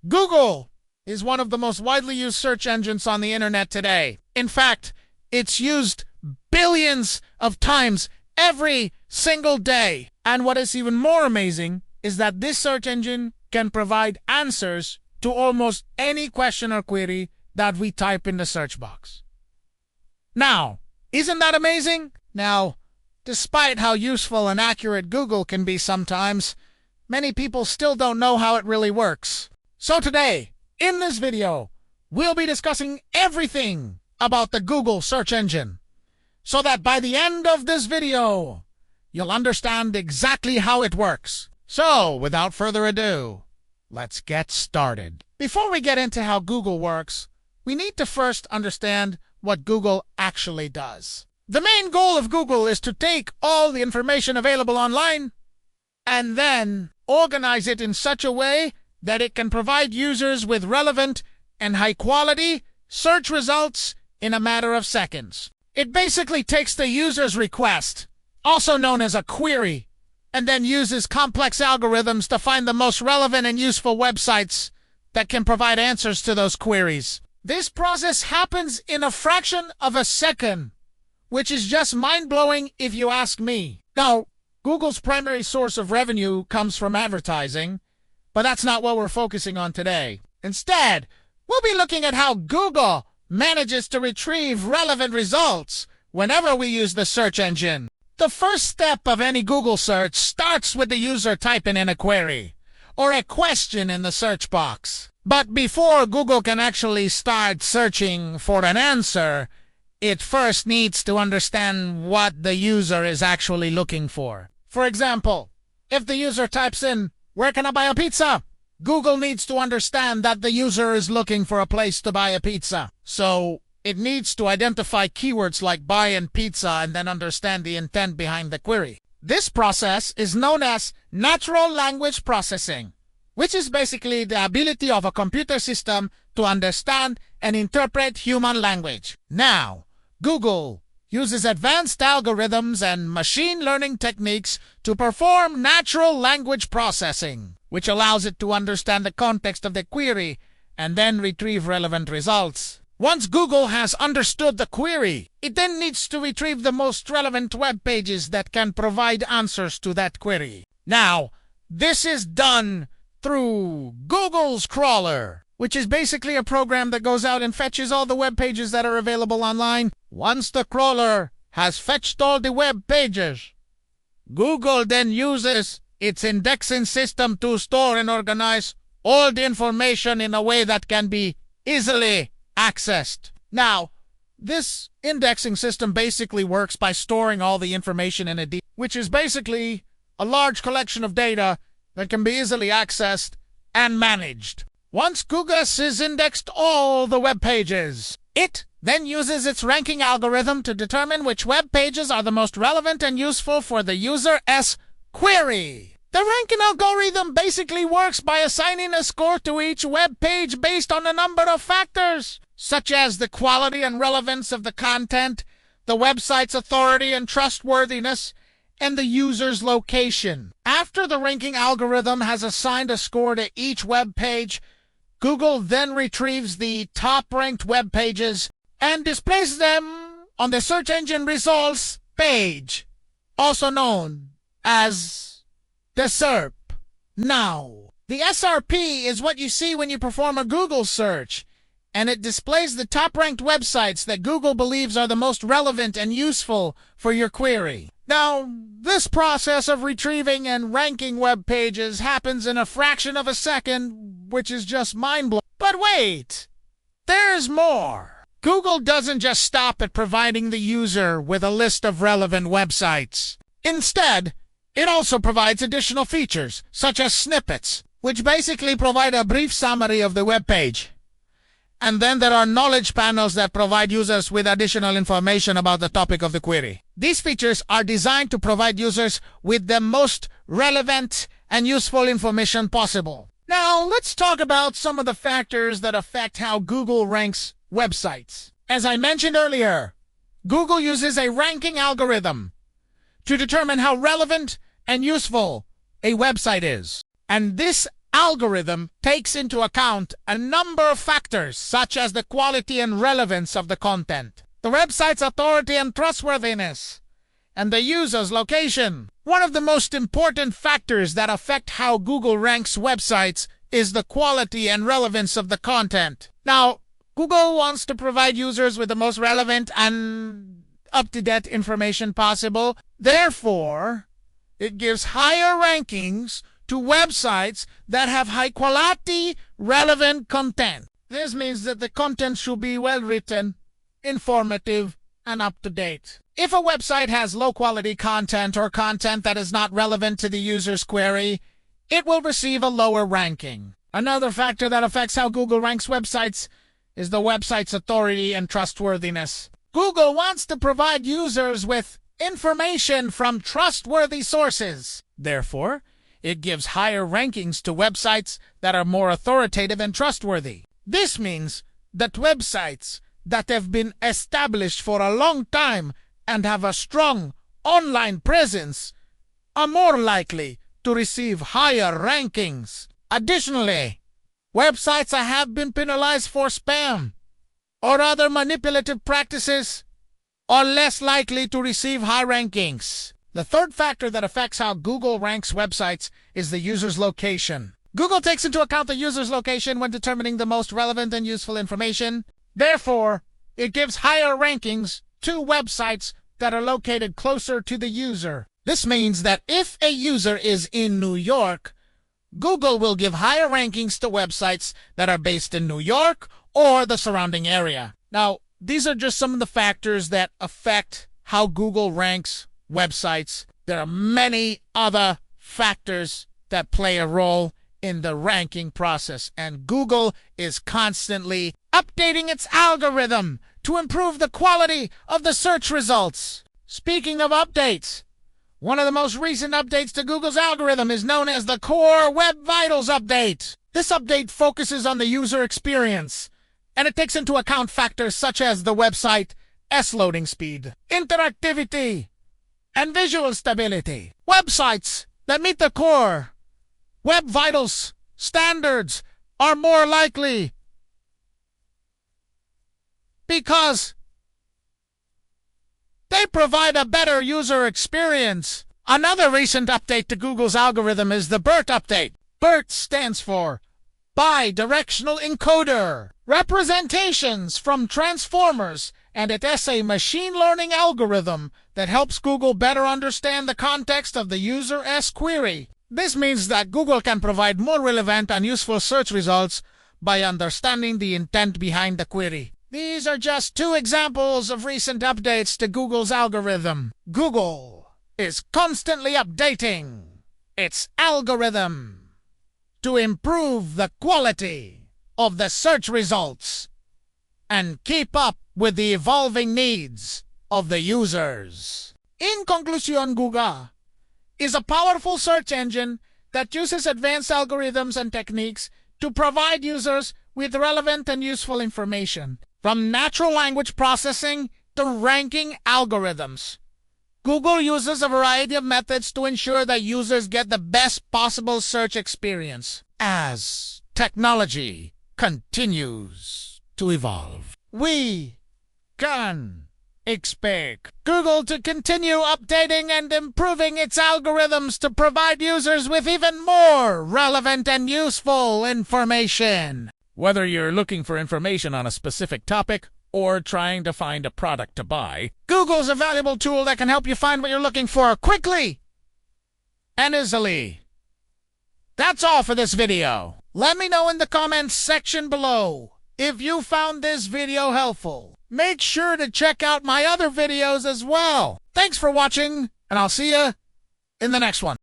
Google is one of the most widely used search engines on the internet today. In fact, it's used billions of times every single day. And what is even more amazing is that this search engine can provide answers to almost any question or query that we type in the search box. Now, isn't that amazing? Now, despite how useful and accurate Google can be sometimes, many people still don't know how it really works. So today, in this video, we'll be discussing everything about the Google search engine, so that by the end of this video, you'll understand exactly how it works. So, without further ado, let's get started. Before we get into how Google works, we need to first understand what Google actually does. The main goal of Google is to take all the information available online and then organize it in such a way that it can provide users with relevant and high-quality search results in a matter of seconds. It basically takes the user's request, also known as a query, and then uses complex algorithms to find the most relevant and useful websites that can provide answers to those queries. This process happens in a fraction of a second, which is just mind-blowing if you ask me. Now, Google's primary source of revenue comes from advertising, but that's not what we're focusing on today. Instead, we'll be looking at how Google manages to retrieve relevant results whenever we use the search engine. The first step of any Google search starts with the user typing in a query or a question in the search box. But before Google can actually start searching for an answer, it first needs to understand what the user is actually looking for. For example, if the user types in, "Where can I buy a pizza?" Google needs to understand that the user is looking for a place to buy a pizza. So it needs to identify keywords like buy and pizza and then understand the intent behind the query. This process is known as natural language processing, which is basically the ability of a computer system to understand and interpret human language. Now, Google uses advanced algorithms and machine learning techniques to perform natural language processing, which allows it to understand the context of the query and then retrieve relevant results. Once Google has understood the query, it then needs to retrieve the most relevant web pages that can provide answers to that query. Now, this is done through Google's crawler, which is basically a program that goes out and fetches all the web pages that are available online. Once the crawler has fetched all the web pages, Google then uses its indexing system to store and organize all the information in a way that can be easily accessed. Now, this indexing system basically works by storing all the information in a DB, which is basically a large collection of data that can be easily accessed and managed. Once Google has indexed all the web pages, it then uses its ranking algorithm to determine which web pages are the most relevant and useful for the user's query. The ranking algorithm basically works by assigning a score to each web page based on a number of factors, such as the quality and relevance of the content, the website's authority and trustworthiness, and the user's location. After the ranking algorithm has assigned a score to each web page, Google then retrieves the top-ranked web pages and displays them on the search engine results page, also known as the SERP. Now, the SRP is what you see when you perform a Google search, and it displays the top-ranked websites that Google believes are the most relevant and useful for your query. Now, this process of retrieving and ranking web pages happens in a fraction of a second, which is just mind-blowing. But wait! There's more! Google doesn't just stop at providing the user with a list of relevant websites. Instead, it also provides additional features, such as snippets, which basically provide a brief summary of the web page. And then there are knowledge panels that provide users with additional information about the topic of the query. These features are designed to provide users with the most relevant and useful information possible. Now, let's talk about some of the factors that affect how Google ranks websites. As I mentioned earlier, Google uses a ranking algorithm to determine how relevant and useful a website is. And this algorithm takes into account a number of factors, such as the quality and relevance of the content, the website's authority and trustworthiness, and the user's location. One of the most important factors that affect how Google ranks websites is the quality and relevance of the content. Now, Google wants to provide users with the most relevant and up-to-date information possible. Therefore, it gives higher rankings to websites that have high-quality, relevant content. This means that the content should be well-written, informative, and up-to-date. If a website has low-quality content or content that is not relevant to the user's query, it will receive a lower ranking. Another factor that affects how Google ranks websites is the website's authority and trustworthiness. Google wants to provide users with information from trustworthy sources. Therefore, it gives higher rankings to websites that are more authoritative and trustworthy. This means that websites that have been established for a long time and have a strong online presence are more likely to receive higher rankings. Additionally, websites that have been penalized for spam or other manipulative practices are less likely to receive high rankings. The third factor that affects how Google ranks websites is the user's location. Google takes into account the user's location when determining the most relevant and useful information. Therefore, it gives higher rankings to websites that are located closer to the user. This means that if a user is in New York, Google will give higher rankings to websites that are based in New York or the surrounding area. Now, these are just some of the factors that affect how Google ranks websites. There are many other factors that play a role in the ranking process, and Google is constantly updating its algorithm to improve the quality of the search results. Speaking of updates, one of the most recent updates to Google's algorithm is known as the Core Web Vitals update. This update focuses on the user experience, and it takes into account factors such as the website loading speed, interactivity, and visual stability. Websites that meet the Core Web Vitals standards are more likely because they provide a better user experience. Another recent update to Google's algorithm is the BERT update. BERT stands for Bidirectional Encoder. Representations from transformers, and it is a machine learning algorithm that helps Google better understand the context of the user's query. This means that Google can provide more relevant and useful search results by understanding the intent behind the query. These are just two examples of recent updates to Google's algorithm. Google is constantly updating its algorithm to improve the quality of the search results and keep up with the evolving needs of the users. In conclusion, Google is a powerful search engine that uses advanced algorithms and techniques to provide users with relevant and useful information. From natural language processing to ranking algorithms, Google uses a variety of methods to ensure that users get the best possible search experience. As technology continues to evolve, we can expect Google to continue updating and improving its algorithms to provide users with even more relevant and useful information. Whether you're looking for information on a specific topic or trying to find a product to buy, Google's a valuable tool that can help you find what you're looking for quickly and easily. That's all for this video. Let me know in the comments section below if you found this video helpful. Make sure to check out my other videos as well. Thanks for watching, and I'll see you in the next one.